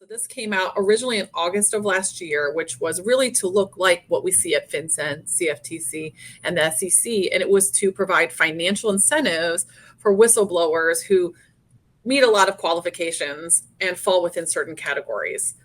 So this came out originally in August of last year, which was really to look like what we see at FinCEN, CFTC, and the SEC. And it was to provide financial incentives for whistleblowers who meet a lot of qualifications and fall within certain categories.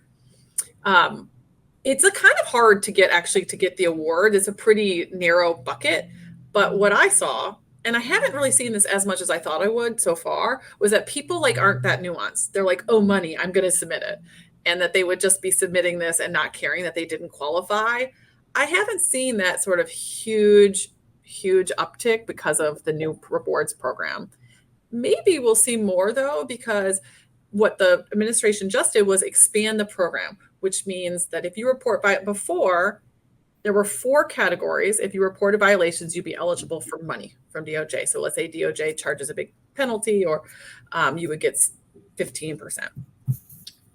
It's a kind of hard to get the award. It's a pretty narrow bucket. But what I saw, and I haven't really seen this as much as I thought I would so far, was that people aren't that nuanced. They're like, oh, money, I'm going to submit it. And that they would just be submitting this and not caring that they didn't qualify. I haven't seen that sort of huge uptick because of the new rewards program. Maybe we'll see more though, because what the administration just did was expand the program, which means that if you report before, there were 4 categories. If you reported violations, you'd be eligible for money from DOJ. So let's say DOJ charges a big penalty, or you would get 15%.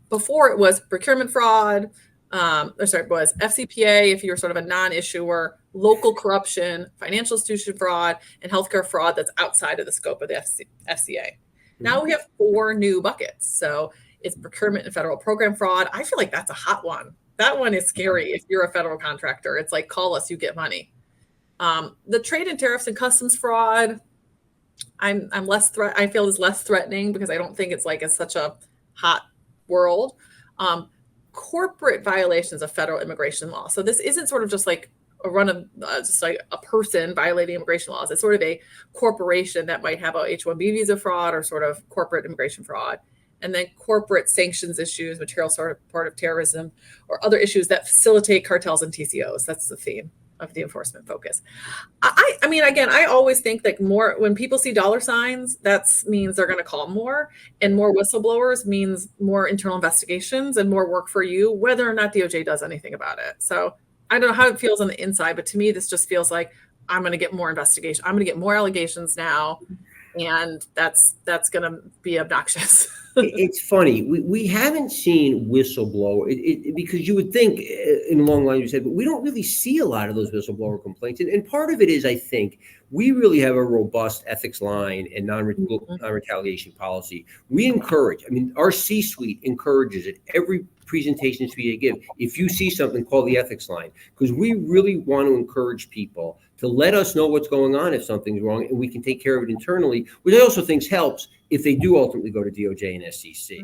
Before it was procurement fraud, it was FCPA if you were sort of a non-issuer, local corruption, financial institution fraud, and healthcare fraud that's outside of the scope of the FCA. Now we have 4 new buckets. So it's procurement and federal program fraud. I feel like that's a hot one. That one is scary if you're a federal contractor. It's like, call us, you get money. The trade and tariffs and customs fraud, I feel is less threatening because I don't think it's such a hot world. Corporate violations of federal immigration law. So this isn't sort of just like a run of just like a person violating immigration laws. It's sort of a corporation that might have a H-1B visa fraud or sort of corporate immigration fraud. And then corporate sanctions issues, material support of terrorism, or other issues that facilitate cartels and TCOs. That's the theme of the enforcement focus. I mean, again, I always think that more when people see dollar signs, that means they're going to call more, and more whistleblowers means more internal investigations and more work for you, whether or not DOJ does anything about it. So I don't know how it feels on the inside, but to me, this just feels like I'm going to get more investigation. I'm going to get more allegations now, and that's going to be obnoxious. It's funny. We haven't seen whistleblower because you would think in the long line you said, but we don't really see a lot of those whistleblower complaints. And part of it is, I think, we really have a robust ethics line and non-retaliation policy. We encourage, our C-suite encourages it. Every presentation we give, if you see something, call the ethics line, because we really want to encourage people to let us know what's going on if something's wrong, and we can take care of it internally, which I also think helps if they do ultimately go to DOJ and SEC.